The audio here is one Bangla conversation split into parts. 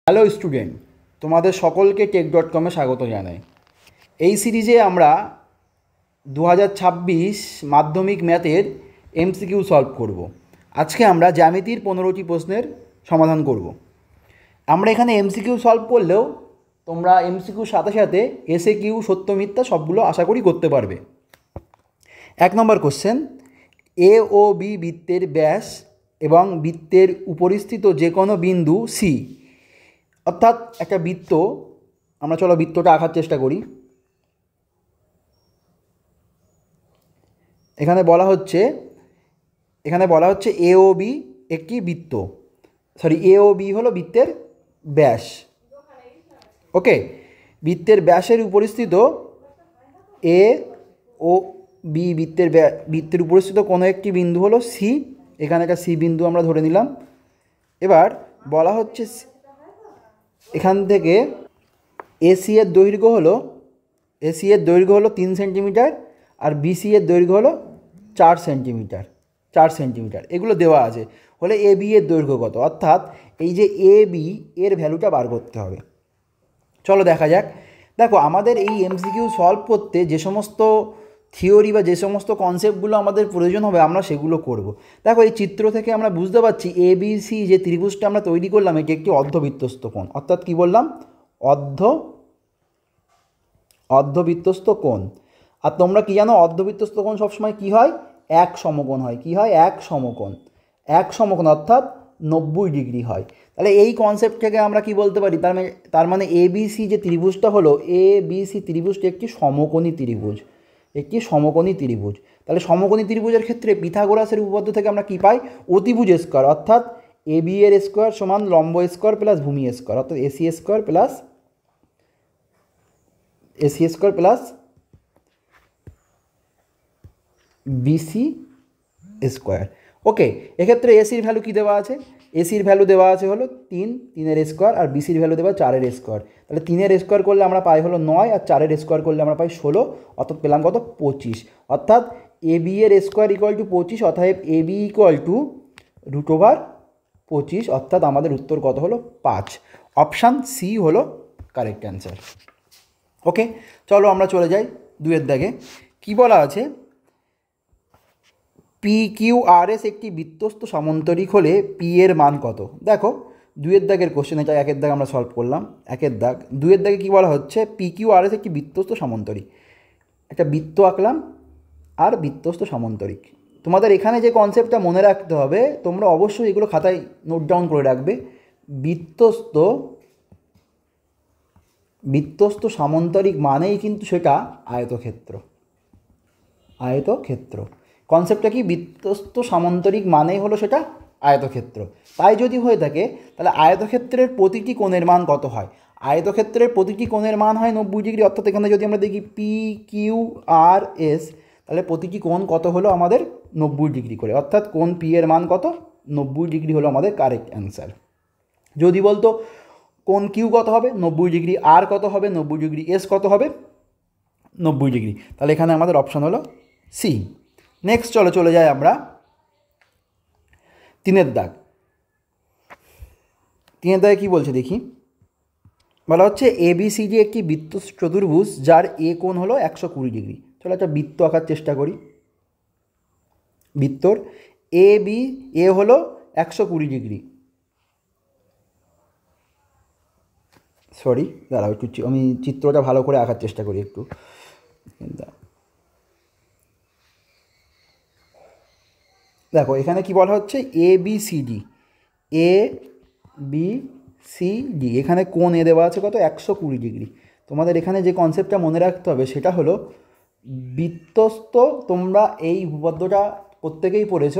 হ্যালো স্টুডেন্ট, তোমাদের সকলকে টেক.com-এ স্বাগত জানাই। এই সিরিজে আমরা 2026 মাধ্যমিক ম্যাথের এমসিকিউ সলভ করব। আজকে আমরা জ্যামিতির 15টি প্রশ্নের সমাধান করব। আমরা এখানে এমসিকিউ সলভ করলেও তোমরা এমসিকিউর সাথে সাথে এসএকিউ, সত্য মিথ্যা সবগুলো আশা করি করতে পারবে। 1 নম্বর কোশ্চেন, এ ও বি বৃত্তের ব্যাস এবং বৃত্তের উপরিস্থিত যে কোনো বিন্দু সি, অর্থাৎ একটা বৃত্ত, আমরা চলো বৃত্তটা আঁকার চেষ্টা করি। এখানে বলা হচ্ছে এ ও বি একটি বৃত্ত, এ ও বি হলো বৃত্তের ব্যাস। ওকে, বৃত্তের ব্যাসের উপরিস্থিত এ ও বি বৃত্তের উপরিস্থিত কোনো একটি বিন্দু হলো সি। এখানে একটা সি বিন্দু আমরা ধরে নিলাম। এবার বলা হচ্ছে এখান থেকে এসি এর দৈর্ঘ্য হলো 3 সেন্টিমিটার আর বিসি এর দৈর্ঘ্য হলো 4 সেন্টিমিটার। এগুলো দেওয়া আছে। হলে এ বি এর দৈর্ঘ্য কত, অর্থাৎ এই যে এ বি এর ভ্যালুটা বার করতে হবে। চলো দেখা যাক। দেখো, আমাদের এই এমসিকিউ সলভ করতে যে সমস্ত থিওরি বা যে সমস্ত কনসেপ্টগুলো আমাদের প্রয়োজন হবে আমরা সেগুলো করব। দেখো, এই চিত্র থেকে আমরা বুঝতে পারছি এ বি সি যে ত্রিভুজটা আমরা তৈরি করলাম এটি একটি অর্ধবৃত্তস্থ কোণ, অর্থাৎ কি বললাম, অর্ধবৃত্তস্থ কোণ। আর তোমরা কি জানো, অর্ধবৃত্তস্থ কোণ সবসময় কি হয়, এক সমকোণ হয়। কি হয়, এক সমকোণ অর্থাৎ 90 ডিগ্রি হয়। তাহলে এই কনসেপ্ট থেকে আমরা কি বলতে পারি, তার মানে এ বি সি যে ত্রিভুজটা হলো, এ বি সি ত্রিভুজটি একটি সমকোণী ত্রিভুজ। তাহলে সমকোণী ত্রিভুজের ক্ষেত্রে পিথাগোরাসের উপপাদ্য থেকে আমরা কি পাই, অতিভুজ স্কোয়ার, অর্থাৎ এ বি এর স্কোয়ার সমান লম্ব স্কোয়ার প্লাস ভূমি স্কোয়ার, অর্থাৎ AC square plus BC square. Okay, এক্ষেত্রে এসির ভ্যালু কী দেওয়া আছে, এসির ভ্যালু দেওয়া আছে হলো 3 স্কোয়ার, আর বিসির ভ্যালু দেওয়া 4 স্কোয়ার। তাহলে 3 স্কোয়ার করলে আমরা পাই হলো 9, আর 4 স্কোয়ার করলে আমরা পাই 16, অর্থাৎ পেলাম কত, 25। অর্থাৎ এ বি এর স্কোয়ার ইকুয়াল টু 25, অর্থাৎ এ বি ইকুয়াল টু √25, অর্থাৎ আমাদের উত্তর কত হলো, 5। অপশান সি হলো কারেক্ট অ্যান্সার। ওকে, চলো আমরা চলে যাই 2 দাগে। কি বলা আছে, পি কিউ আর এস একটি বৃত্তস্থ সমান্তরিক হলে পি এর মান কত। দেখো, 2 দাগের কোশ্চেন, এটা 1 দাগ আমরা সলভ করলাম। 1 দাগ, 2 দাগে কী বলা হচ্ছে, পি কিউ আর এস একটি বৃত্তস্থ সমান্তরিক। একটা বৃত্ত আঁকলাম আর বৃত্তস্থ সমান্তরিক। তোমাদের এখানে যে কনসেপ্টটা মনে রাখতে হবে, তোমরা অবশ্যই এগুলো খাতায় নোট ডাউন করে রাখবে। বৃত্তস্থ সমান্তরিক মানেই কিন্তু সেটা আয়তক্ষেত্র। কনসেপ্টটা কি, বৃত্তস্থ সমান্তরিক মানেই হলো সেটা আয়তক্ষেত্র। তাই যদি হয়ে থাকে তাহলে আয়তক্ষেত্রের প্রতিটি কোণের মান কত হয়, আয়তক্ষেত্রের প্রতিটি কোণের মান হয় 90 ডিগ্রি। অর্থাৎ এখানে যদি আমরা দেখি পি কিউ আর এস, তাহলে প্রতিটি কোণ কত হলো আমাদের 90 ডিগ্রি করে, অর্থাৎ কোণ পি এর মান কত, 90 ডিগ্রি হলো আমাদের কারেক্ট অ্যান্সার। যদি বলতো কোণ কিউ কত হবে, 90 ডিগ্রি, আর কত হবে 90 ডিগ্রি, এস কত হবে 90 ডিগ্রি, তাহলে এখানে আমাদের অপশান হলো সি। নেক্সট চলে যাই আমরা 3 দাগ। 3 দাগে কী বলছে দেখি, বলা হচ্ছে এবিসিডি একটি বৃত্ত চতুর্ভুজ যার এ কোণ হলো 120 ডিগ্রি। চলো একটা বৃত্ত আঁকার চেষ্টা করি। বৃত্তর এ হলো 120 ডিগ্রি। দাঁড়াও একটু, আমি চিত্রটা ভালো করে আঁকার চেষ্টা করি একটু। দেখো, এখানে কি বলা হচ্ছে, এ বি সি ডি, এখানে কোণ এ দেওয়া আছে কত, 120 ডিগ্রি। তোমাদের এখানে যে কনসেপ্টটা মনে রাখতে হবে সেটা হলো বৃত্তস্থ, তোমরা এই উপপাদ্যটা প্রত্যেকেই পড়েছ,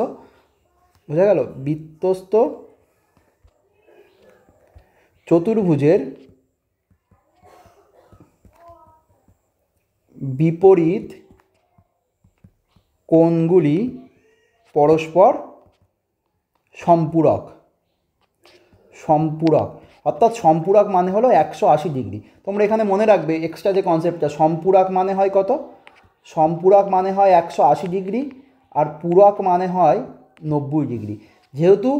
বোঝা গেল, বৃত্তস্থ চতুর্ভুজের বিপরীত কোণগুলি পরস্পর সম্পূরক, অর্থাৎ সম্পূরক মানে হলো 180 ডিগ্রি। তোমরা এখানে মনে রাখবে এক্সট্রা যে কনসেপ্টটা, সম্পূরক মানে হয় কত, সম্পূরক মানে হয় 180 ডিগ্রি, আর পূরক মানে হয় 90 ডিগ্রি। যেহেতু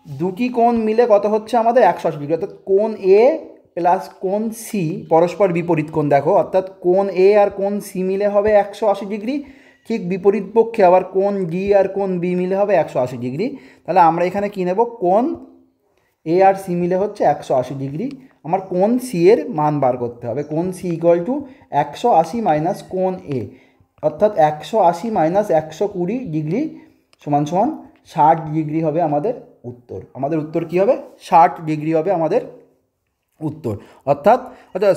দুটি কোণ মিলে কত হচ্ছে আমাদের 180 ডিগ্রি, অর্থাৎ কোণ এ প্লাস কোণ সি পরস্পর বিপরীত কোণ দেখো, অর্থাৎ কোণ এ আর কোণ সি মিলে হবে 180 ডিগ্রি, ঠিক বিপরীত পক্ষে আবার কোণ ডি আর কোণ বি মিলে হবে 180 ডিগ্রি। তাহলে আমরা এখানে কী নেব, কোণ এ আর সি মিলে হচ্ছে 180 ডিগ্রি। আমার কোণ সি এর মান বার করতে হবে, কোণ সি ইকুয়াল টু 180 মাইনাস কোণ এ, অর্থাৎ 180 মাইনাস 120 ডিগ্রি সমান সমান 60 ডিগ্রি হবে আমাদের উত্তর। আমাদের উত্তর কী হবে, 60 ডিগ্রি হবে আমাদের উত্তর। অর্থাৎ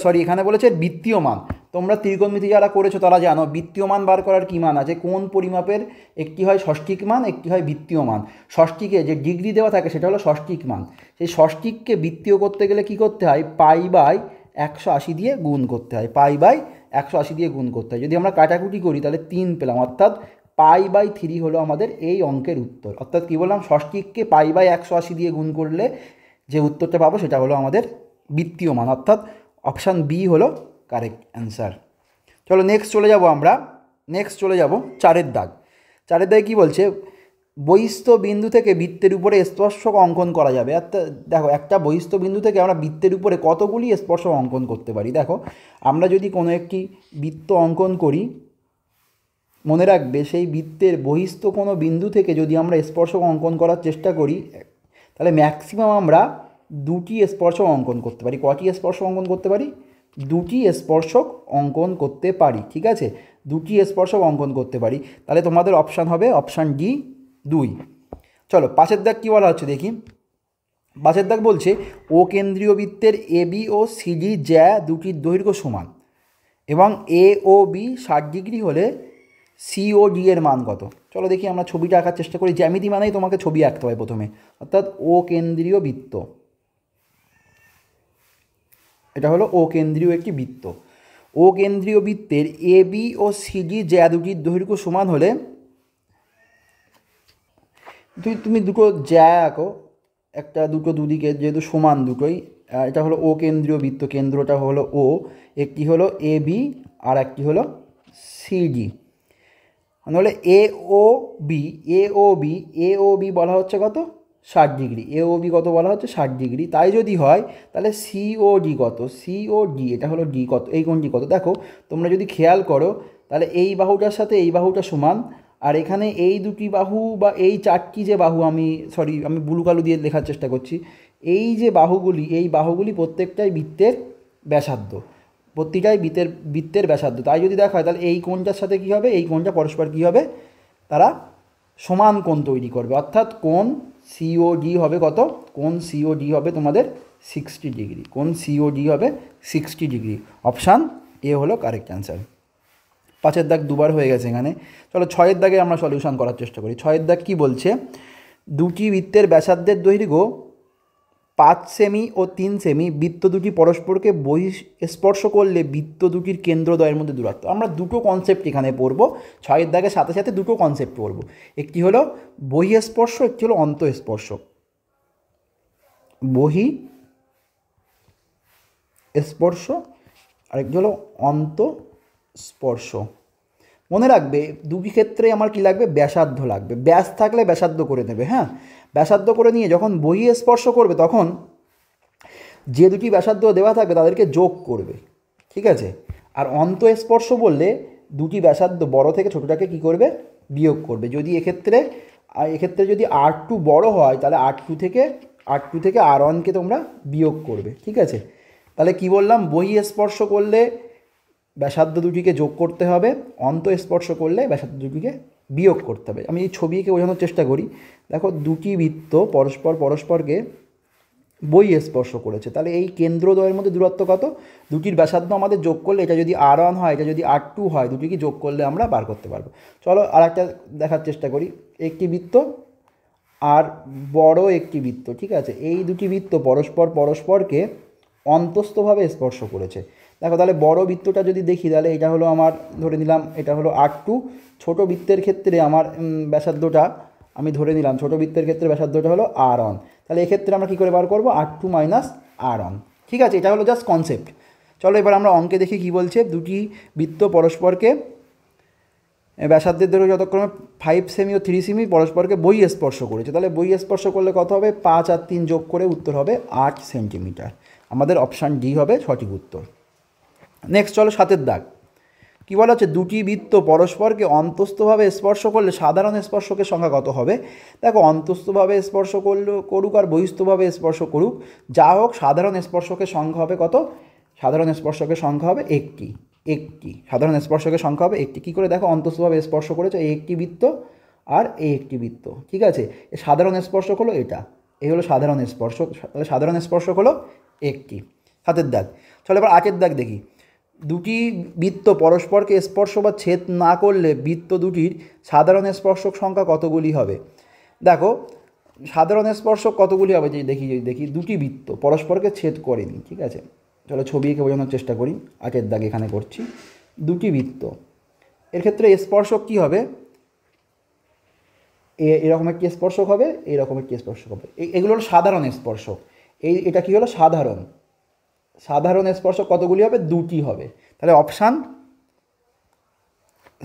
সরি, এখানে বলেছে বৃত্তীয় মান। তোমরা ত্রিকোণমিতি যারা করেছো তারা জানো বৃত্তীয় মান বার করার কী মান আছে, কোন পরিমাপের একটি হয় ষষ্ঠিক মান, একটি হয় বৃত্তীয় মান। ষষ্ঠিকে যে ডিগ্রি দেওয়া থাকে সেটা হলো ষষ্ঠিক মান। সেই ষষ্ঠিককে বৃত্তীয় করতে গেলে কি করতে হয়, পাই বাই 180 দিয়ে গুণ করতে হয়, পাই বাই 180 দিয়ে গুণ করতে হয়। যদি আমরা কাটাকুটি করি তাহলে 3 পেলাম, অর্থাৎ পাই বাই 3 হলো আমাদের এই অঙ্কের উত্তর। অর্থাৎ কী বললাম, ষষ্ঠিককে পাই বাই 180 দিয়ে গুণ করলে যে উত্তরটা পাবো সেটা হলো আমাদের বৃত্তীয় মান, অর্থাৎ অপশান বি হলো কারেক্ট অ্যান্সার। চলো নেক্সট চলে যাব আমরা, নেক্সট চলে যাব 4-এর দাগ। 4-এর দাগে কী বলছে, বহিস্থ বিন্দু থেকে বৃত্তের উপরে স্পর্শক অঙ্কন করা যাবে। অর্থাৎ দেখো, একটা বহিস্থ বিন্দু থেকে আমরা বৃত্তের উপরে কতগুলি স্পর্শক অঙ্কন করতে পারি। দেখো, আমরা যদি কোনো একটি বৃত্ত অঙ্কন করি, মনে রাখবে সেই বৃত্তের বহিস্থ কোনো বিন্দু থেকে যদি আমরা স্পর্শক অঙ্কন করার চেষ্টা করি, তাহলে ম্যাক্সিমাম আমরা 2টি স্পর্শক অঙ্কন করতে পারি। কটি স্পর্শক অঙ্কন করতে পারি, 2টি স্পর্শক অঙ্কন করতে পারি। ঠিক আছে, 2টি স্পর্শক অঙ্কন করতে পারি। তাহলে তোমাদের অপশান হবে অপশান ডি 2। চলো 5-এর দাগ কী বলা হচ্ছে দেখি। 5-এর দাগ বলছে ও কেন্দ্রীয় বৃত্তের এ বি ও সিডি জ্যা দুটির দৈর্ঘ্য সমান এবং এ ও বি 60 ডিগ্রি হলে সি ও ডি এর মান কত। চলো দেখি আমরা ছবিটা আঁকার চেষ্টা করি। জ্যামিতি মানেই তোমাকে ছবি আঁকতে হয় প্রথমে, অর্থাৎ ও কেন্দ্রীয় বৃত্ত, এটা হলো ও কেন্দ্রীয় একটি বৃত্ত। ও কেন্দ্রীয় বৃত্তের এ বি ও সিডি জ্যা দুটির দৈর্ঘ্য সমান হলে তুমি দুটো জ্যা আঁকো, একটা দুটো দুদিকে যেহেতু সমান দুটোই, এটা হলো ও কেন্দ্রীয় বৃত্ত, কেন্দ্রটা হলো ও, একটি হলো এ বি আর একটি হলো সিডি। তাহলে এ ও বি, এ ও বি, এ ও বি বলা হচ্ছে কত, 60 ডিগ্রি। এ ও বি কত বলা হচ্ছে, 60 ডিগ্রি। তাই যদি হয় তাহলে সি ও ডি কত, সি ও ডি, এটা হলো ডি কত, এই কোণটি কত। দেখো তোমরা যদি খেয়াল করো তাহলে এই বাহুটার সাথে এই বাহুটা সমান, আর এখানে এই দুটি বাহু বা এই 4টি যে বাহু, আমি ব্লু কালো দিয়ে লেখার চেষ্টা করছি, এই যে বাহুগুলি, এই বাহুগুলি প্রত্যেকটাই বৃত্তের ব্যাসার্ধ, প্রতিটাই বৃত্তের ব্যাসার্ধ। তাই যদি দেখা হয় তাহলে এই কোণটার সাথে কী হবে, এই কোণটা পরস্পর কী হবে, তারা সমান কোণ তৈরি করবে। অর্থাৎ কোণ সিওডি হবে কত, কোণ সিওডি হবে তোমাদের 60 ডিগ্রি, কোণ সিওডি হবে 60 ডিগ্রি। অপশান এ হলো কারেক্ট অ্যান্সার। 5-এর দাগ দুবার হয়ে গেছে এখানে। চলো 6-এর দাগে আমরা সলিউশন করার চেষ্টা করি। 6-এর দাগ কী বলছে, দুটি বৃত্তের ব্যাসার্ধের দৈর্ঘ্য 5 সেমি ও 3 সেমি, বৃত্ত দুটি পরস্পরকে স্পর্শ করলে বৃত্ত দুটির কেন্দ্রদ্বয়ের মধ্যে দূরত্ব। আমরা দুটো কনসেপ্ট এখানে পড়বো, 6-এর দাগের সাথে সাথে দুটো কনসেপ্ট পড়বো। একটি হলো বহিঃস্পর্শ, একটি হলো অন্তঃস্পর্শ। বহিঃস্পর্শ আরেকটি হলো অন্তঃস্পর্শ। মনে রাখবে দুটি ক্ষেত্রে আমার কি লাগবে, ব্যাসার্ধ লাগবে। ব্যাস থাকলে ব্যাসার্ধ করে নেবে, হ্যাঁ, ব্যাসার্ধ করে নিয়ে যখন বহিঃস্পর্শ করবে তখন যে দুটি ব্যাসার্ধ দেওয়া থাকবে তাদেরকে যোগ করবে, ঠিক আছে। আর অন্তঃস্পর্শ বললে দুটি ব্যাসার্ধ বড় থেকে ছোটোটাকে কি করবে, বিয়োগ করবে। যদি এক্ষেত্রে যদি R2 বড় হয় তাহলে R2 থেকে R1কে তোমরা বিয়োগ করবে, ঠিক আছে। তাহলে কি বললাম, বহিঃস্পর্শ করলে ব্যাসার্ধ দুটিকে যোগ করতে হবে, অন্তঃস্পর্শ করলে ব্যাসার্ধ দুটিকে বিয়োগ করতে হবে। আমি এই ছবিকে বোঝানোর চেষ্টা করি। দেখো দুটি বৃত্ত পরস্পরকে বহিঃস্পর্শ করেছে, তাহলে এই কেন্দ্রদ্বয়ের মধ্যে দূরত্ব কত, দুটির ব্যাসার্ধ আমাদের যোগ করলে, এটা যদি R1 হয়, এটা যদি R2 হয়, দুটিকে যোগ করলে আমরা বার করতে পারবো। চলো আর একটা দেখার চেষ্টা করি। একটি বৃত্ত আর বড় একটি বৃত্ত, ঠিক আছে, এই দুটি বৃত্ত পরস্পরকে অন্তস্থভাবে স্পর্শ করেছে। দেখো তাহলে বড় বৃত্তটা যদি দেখি তাহলে এটা হলো আমার, ধরে নিলাম এটা হলো R2। ছোট বৃত্তের ক্ষেত্রে আমার ব্যাসার্ধটা আমি ধরে নিলাম, ছোট বৃত্তের ক্ষেত্রে ব্যাসার্ধটা হলো R1। তাহলে এক্ষেত্রে আমরা কী করে বার করবো, R2 মাইনাস R1, ঠিক আছে। এটা হলো জাস্ট কনসেপ্ট। চলো এবার আমরা অঙ্কে দেখি কী বলছে। দুটি বৃত্ত পরস্পরকে ব্যাসার্ধের দৈর্ঘ্য যথাক্রমে 5 সেমি ও 3 সেমি পরস্পরকে বহিঃস্পর্শ করেছে। তাহলে বহিঃস্পর্শ করলে কত হবে? 5 আর 3 যোগ করে উত্তর হবে 8 সেন্টিমিটার। আমাদের অপশান ডি হবে সঠিক উত্তর। নেক্সট চলো 7 দাগ। কী বলা হচ্ছে? দুটি বৃত্ত পরস্পরকে অন্তস্থভাবে স্পর্শ করলে সাধারণ স্পর্শকের সংখ্যা কত হবে? দেখো, অন্তস্থভাবে স্পর্শ করুক আর বহিস্থভাবে স্পর্শ করুক, যা হোক সাধারণ স্পর্শকের সংখ্যা হবে কত? সাধারণ স্পর্শকের সংখ্যা হবে একটি। সাধারণ স্পর্শকের সংখ্যা হবে একটি। কী করে দেখো? অন্তস্থভাবে স্পর্শ করেছে এই একটি বৃত্ত আর এই একটি বৃত্ত, ঠিক আছে? সাধারণ স্পর্শক হলো এটা, এই হলো সাধারণ স্পর্শক। তাহলে সাধারণ স্পর্শক হলো একটি। 7 দাগ। চলো এবার 8 দাগ দেখি। দুটি বৃত্ত পরস্পরকে স্পর্শ বা ছেদ না করলে বৃত্ত দুটির সাধারণ স্পর্শক সংখ্যা কতগুলি হবে? দেখো, সাধারণ স্পর্শক কতগুলি হবে যে দেখি দুটি বৃত্ত পরস্পরকে ছেদ করেনি, ঠিক আছে? চলো ছবি এঁকে বোঝানোর চেষ্টা করি। 8 দাগ এখানে করছি। দুটি বৃত্ত, এর ক্ষেত্রে স্পর্শক কী হবে? এরকম একটি স্পর্শক হবে, এরকম একটি স্পর্শক হবে। এগুলো হলো সাধারণ স্পর্শক। এটা কী হলো? সাধারণ স্পর্শক কতগুলি হবে? দুটি হবে। তাহলে অপশান,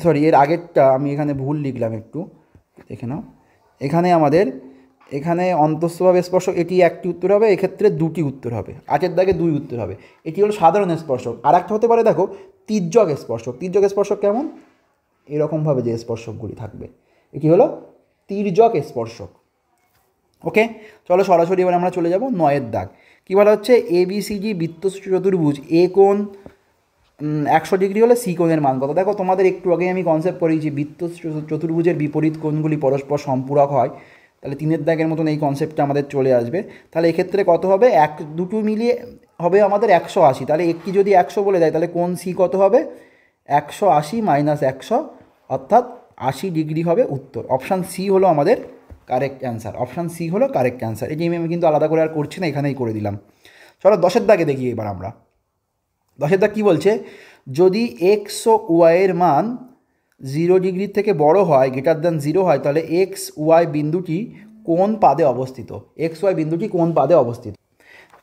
সরি এর আগেরটা আমি এখানে ভুল লিখলাম, একটু দেখে নাও। এখানে অন্তস্থভাবে স্পর্শক এটি একটি উত্তর হবে, এক্ষেত্রে দুটি উত্তর হবে। 8 দাগে 2 উত্তর হবে। এটি হলো সাধারণ স্পর্শক। আর একটা হতে পারে, দেখো, তির্যক স্পর্শক। তির্যক স্পর্শক কেমন? এরকমভাবে যে স্পর্শকগুলি থাকবে, এটি হলো তির্যক স্পর্শক। ওকে, চলো সরাসরি এবার আমরা চলে যাব 9 দাগ। কী বলা হচ্ছে? ABCD বৃত্ত চতুর্ভুজ এ কোণ 100 ডিগ্রি হলে সি কোণের মান কত? দেখো, তোমাদের একটু আগে আমি কনসেপ্ট করিয়েছি, বৃত্ত চতুর্ভুজের বিপরীত কোণগুলি পরস্পর সম্পূরক হয়। তাহলে 3 দাগের মতন এই কনসেপ্টটা আমাদের চলে আসবে। তাহলে এক্ষেত্রে কত হবে? দুটো মিলিয়ে হবে আমাদের 180। তাহলে একটি যদি 100 বলে দেয়, তাহলে কোণ সি কত হবে? 180 মাইনাস 100, অর্থাৎ 80 ডিগ্রি হবে উত্তর। অপশান সি হলো আমাদের কারেক্ট অ্যান্সার। অপশান সি হলো কারেক্ট অ্যান্সার। এটি আমি কিন্তু আলাদা করে আর করছি না, এখানেই করে দিলাম। চলো 10 দাগে দেখি এবার আমরা। 10 দাগ কী বলছে? যদি এক্স ও ওয়াইয়ের মান 0 ডিগ্রির থেকে বড় হয়, গ্রেটার দ্যান 0 হয়, তাহলে এক্স ওয়াই বিন্দুটি কোন পাদে অবস্থিত? এক্স ওয়াই বিন্দুটি কোন পাদে অবস্থিত?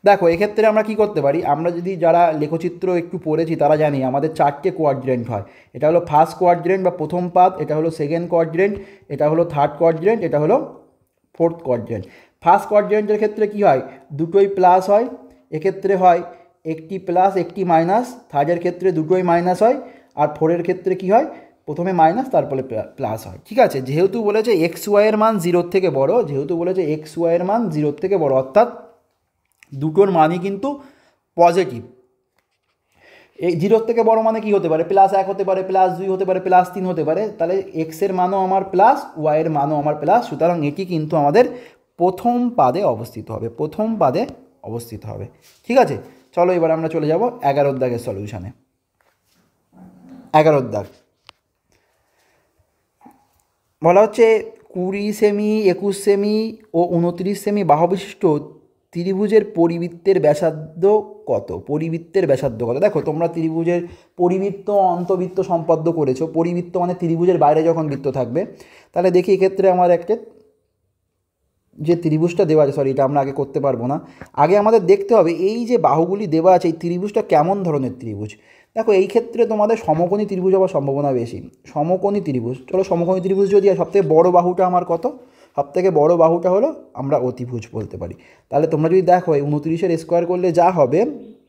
দেখো, এক্ষেত্রে আমরা কি করতে পারি? আমরা যদি যারা লেখচিত্র একটু পড়েছি তারা জানি আমাদের 4টে কোয়াড্রেন্ট হয়। এটা হলো ফার্স্ট কোয়াড্রেন্ট বা প্রথম পাদ, এটা হলো সেকেন্ড কোয়াড্রেন্ট, এটা হলো থার্ড কোয়াড্রেন্ট, এটা হলো ফোর্থ কোয়াড্রেন্ট। ফার্স্ট কোয়াড্রেন্টের ক্ষেত্রে কি হয়? দুটোই প্লাস হয়। এক্ষেত্রে হয় একটি প্লাস একটি মাইনাস। থার্ডের ক্ষেত্রে দুটোই মাইনাস হয়। আর ফোরের ক্ষেত্রে কি হয়? প্রথমে মাইনাস তারপরে প্লাস হয়, ঠিক আছে? যেহেতু বলেছে এক্স ওয়াইয়ের মান 0 থেকে বড়, অর্থাৎ দুটোর মানই কিন্তু পজিটিভ। এই 0 থেকে বড় মানে কি হতে পারে? +1 হতে পারে, +2 হতে পারে, +3 হতে পারে। তাহলে এক্সের মানও আমার প্লাস, ওয়াইয়ের মানও আমার প্লাস। সুতরাং এটি কিন্তু আমাদের প্রথম পাদে অবস্থিত হবে, ঠিক আছে? চলো এবার আমরা চলে যাব 11 দাগের সলিউশনে। 11 দাগ বলা হচ্ছে 20 সেমি, 21 সেমি ও 29 সেমি বাহু বিশিষ্ট ত্রিভুজের পরিবৃত্তের ব্যাসার্ধ কত? দেখো, তোমরা ত্রিভুজের পরিবৃত্ত অন্তবৃত্ত সম্পাদ্য করেছো। পরিবৃত্ত মানে ত্রিভুজের বাইরে যখন বৃত্ত থাকবে। তাহলে দেখি এক্ষেত্রে আমার একটা যে ত্রিভুজটা দেওয়া আছে, সরি এটা আমরা আগে করতে পারবো না। আগে আমাদের দেখতে হবে এই যে বাহুগুলি দেওয়া আছে, এই ত্রিভুজটা কেমন ধরনের ত্রিভুজ। দেখো, এই ক্ষেত্রে তোমাদের সমকোণী ত্রিভুজ হওয়ার সম্ভাবনা বেশি। সমকোণী ত্রিভুজ, চলো সমকোণী ত্রিভুজ যদি সবথেকে বড় বাহুটা আমার কত? সবথেকে বড় বাহুটা হলো আমরা অতিভুজ বলতে পারি। তাহলে তোমরা যদি দেখো, এই 29-এর স্কোয়ার করলে যা হবে,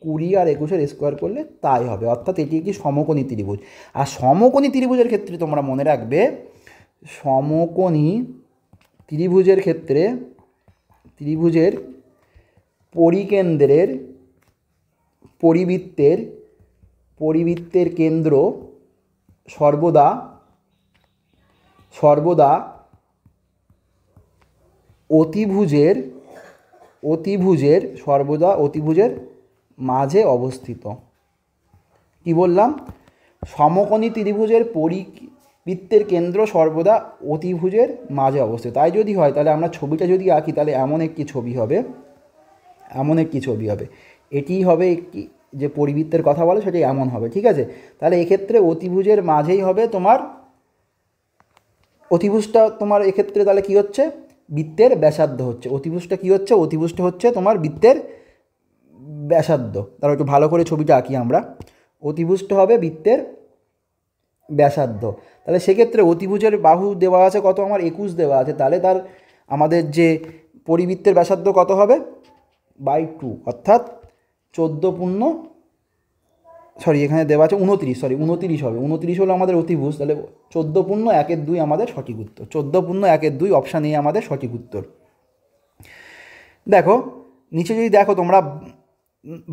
20 আর 21-এর স্কোয়ার করলে তাই হবে, অর্থাৎ এটি একটি সমকোণী ত্রিভুজ। আর সমকোণী ত্রিভুজের ক্ষেত্রে তোমরা মনে রাখবে, সমকোণী ত্রিভুজের ক্ষেত্রে ত্রিভুজের পরিকেন্দ্রের পরিবৃত্তের কেন্দ্র সর্বদা অতিভুজের মাঝে অবস্থিত। কি বললাম? সমকোণী ত্রিভুজের পরিবৃত্তের কেন্দ্র সর্বদা অতিভুজের মাঝে অবস্থিত। তাই যদি হয়, তাহলে আমরা ছবিটা যদি আঁকি, তাহলে এমন একটি ছবি হবে। এটিই হবে একটি যে পরিবৃত্তের কথা বলে, সেটি এমন হবে, ঠিক আছে? তাহলে এক্ষেত্রে অতিভুজের মাঝেই হবে তোমার অতিভুজটা। তোমার এক্ষেত্রে তাহলে কি হচ্ছে? বৃত্তের ব্যাসার্ধ হচ্ছে। অতিভুজটা হচ্ছে তোমার বৃত্তের ব্যাসার্ধ। তাহলে একটু ভালো করে ছবিটা আঁকি আমরা। অতিভুজটা হবে বৃত্তের ব্যাসার্ধ। তাহলে সেক্ষেত্রে অতিভুজের বাহু দেওয়া আছে কত, আমার 21 দেওয়া আছে, তাহলে তার আমাদের যে পরিবৃত্তের ব্যাসার্ধ কত হবে, বাই 2, অর্থাৎ 14 সরি এখানে দেওয়া আছে 29, সরি 29 হবে, 29 হলো আমাদের অতিভুজ, তাহলে 14.1/2 আমাদের সঠিক উত্তর। 14.1/2 অপশান এ আমাদের সঠিক উত্তর। দেখো নিচে যদি দেখো তোমরা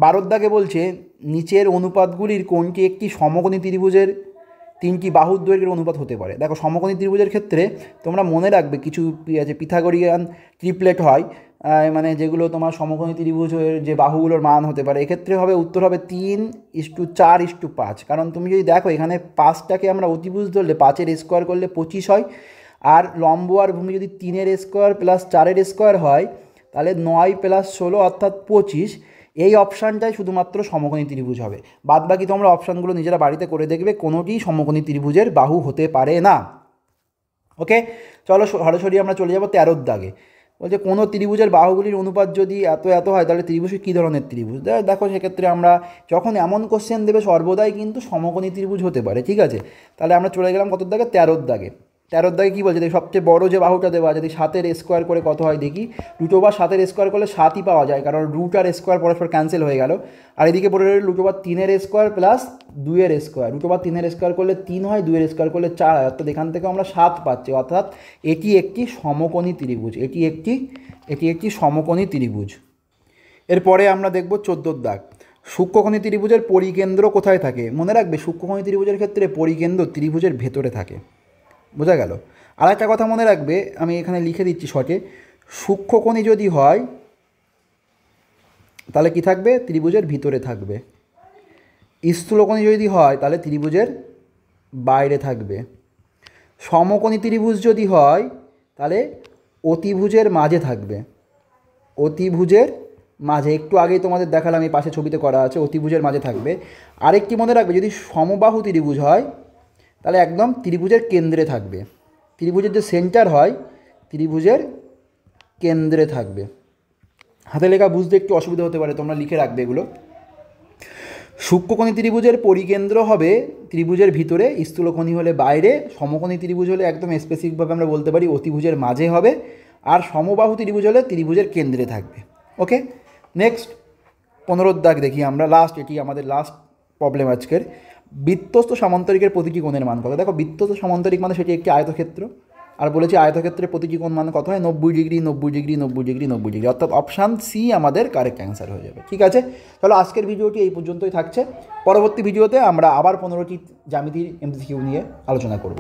12 দাগে বলছে নিচের অনুপাতগুলির কোনটি একটি সমকোণী ত্রিভুজের 3টি বাহুর দৈর্ঘ্যের অনুপাত হতে পারে। দেখো সমকোণী ত্রিভুজের ক্ষেত্রে তোমরা মনে রাখবে কিছু আছে পিথাগোরিয়ান ট্রিপলেট হয়, মানে যেগুলো তোমার সমকোণী ত্রিভুজের যে বাহুগুলোর মান হতে পারে, এক্ষেত্রে হবে উত্তর হবে 3:4:5। কারণ তুমি যদি দেখো এখানে 5টাকে আমরা অতিভুজ ধরলে 5-এর স্কোয়ার করলে 25 হয়, আর লম্ব আর ভূমি যদি 3-এর স্কোয়ার প্লাস 4-এর স্কোয়ার হয় তাহলে 9 + 16 অর্থাৎ 25। এই অপশানটাই শুধুমাত্র সমকোণী ত্রিভুজ হবে। বাদবাকি তোমরা অপশানগুলো নিজেরা বাড়িতে করে দেখবে, কোনোটি সমকোণী ত্রিভুজের বাহু হতে পারে না। ওকে, চলো সরাসরি আমরা চলে যাব 13 দাগে। বলছে কোনো ত্রিভুজের বাহুগুলির অনুপাত যদি এত এত হয় তাহলে ত্রিভুজ কী ধরনের ত্রিভুজ। দেখো সেক্ষেত্রে আমরা যখন এমন কোশ্চেন দেবে সর্বদাই কিন্তু সমকোণী ত্রিভুজ হতে পারে, ঠিক আছে। তাহলে আমরা চলে গেলাম কত দাগে, 13 দাগে। 13 দাগে কী বলছে, সবচেয়ে বড় যে বাহুটা দেওয়া যদি 7-এর স্কোয়ার করে কত হয় দেখি, √7 7-এর স্কোয়ার করলে 7ই পাওয়া যায়, কারণ রুট আর স্কোয়ার পরস্পর ক্যান্সেল হয়ে গেল। আর এদিকে পড়ে রইল √3 3-এর স্কোয়ার প্লাস 2-এর স্কোয়ার। √3 3-এর স্কোয়ার করলে 3 হয়, 2-এর স্কোয়ার করলে 4 হয়, অর্থাৎ এখান থেকে আমরা 7 পাচ্ছি, অর্থাৎ এটি একটি সমকোণী ত্রিভুজ, এটি একটি সমকোণী ত্রিভুজ। এরপরে আমরা দেখব 14 দাগ। সূক্ষ্মকোণী ত্রিভুজের পরিকেন্দ্র কোথায় থাকে। মনে রাখবে সূক্ষ্মকোণী ত্রিভুজের ক্ষেত্রে পরিকেন্দ্র ত্রিভুজের ভেতরে থাকে, বোঝা গেল। আর একটা কথা মনে রাখবে, আমি এখানে লিখে দিচ্ছি শর্টে, সূক্ষ্মকোণী যদি হয় তাহলে কি থাকবে, ত্রিভুজের ভিতরে থাকবে। স্থূলকোণী যদি হয় তাহলে ত্রিভুজের বাইরে থাকবে। সমকোণী ত্রিভুজ যদি হয় তাহলে অতিভুজের মাঝে থাকবে, অতিভুজের মাঝে। একটু আগেই তোমাদের দেখালাম, এই পাশে ছবিতে করা আছে, অতিভুজের মাঝে থাকবে। আরেকটি মনে রাখবে, যদি সমবাহু ত্রিভুজ হয় তাহলে একদম ত্রিভুজের কেন্দ্রে থাকবে। ত্রিভুজের যে সেন্টার হয় ত্রিভুজের কেন্দ্রে থাকবে। হাতে লেখা বুঝতে একটু অসুবিধা হতে পারে, তোমরা লিখে রাখবে এগুলো। সূক্ষ্মকোণী ত্রিভুজের পরিকেন্দ্র হবে ত্রিভুজের ভিতরে, স্থূলকোণী হলে বাইরে, সমকোণী ত্রিভুজ হলে একদম স্পেসিফিকভাবে আমরা বলতে পারি অতিভুজের মাঝে হবে, আর সমবাহু ত্রিভুজ হলে ত্রিভুজের কেন্দ্রে থাকবে। ওকে, নেক্সট 15 দাগ দেখি আমরা, লাস্ট, এটি আমাদের লাস্ট প্রবলেম আজকের। বৃত্তস্থ সামান্তরিকের প্রতিটি কোণের মান কত। দেখো বৃত্তস্থ সামান্তরিক মানে সেটি একটি আয়তক্ষেত্র, আর বলেছি আয়তক্ষেত্রের প্রতিটি কোণ মান কত হয়, 90 ডিগ্রি 90 ডিগ্রি 90 ডিগ্রি 90 ডিগ্রি, অর্থাৎ অপশান সি আমাদের কারেক্ট অ্যান্সার হয়ে যাবে। ঠিক আছে, তাহলে আজকের ভিডিওটি এই পর্যন্তই থাকছে। পরবর্তী ভিডিওতে আমরা আবার 15টি জ্যামিতির এমসিকিউ নিয়ে আলোচনা করব।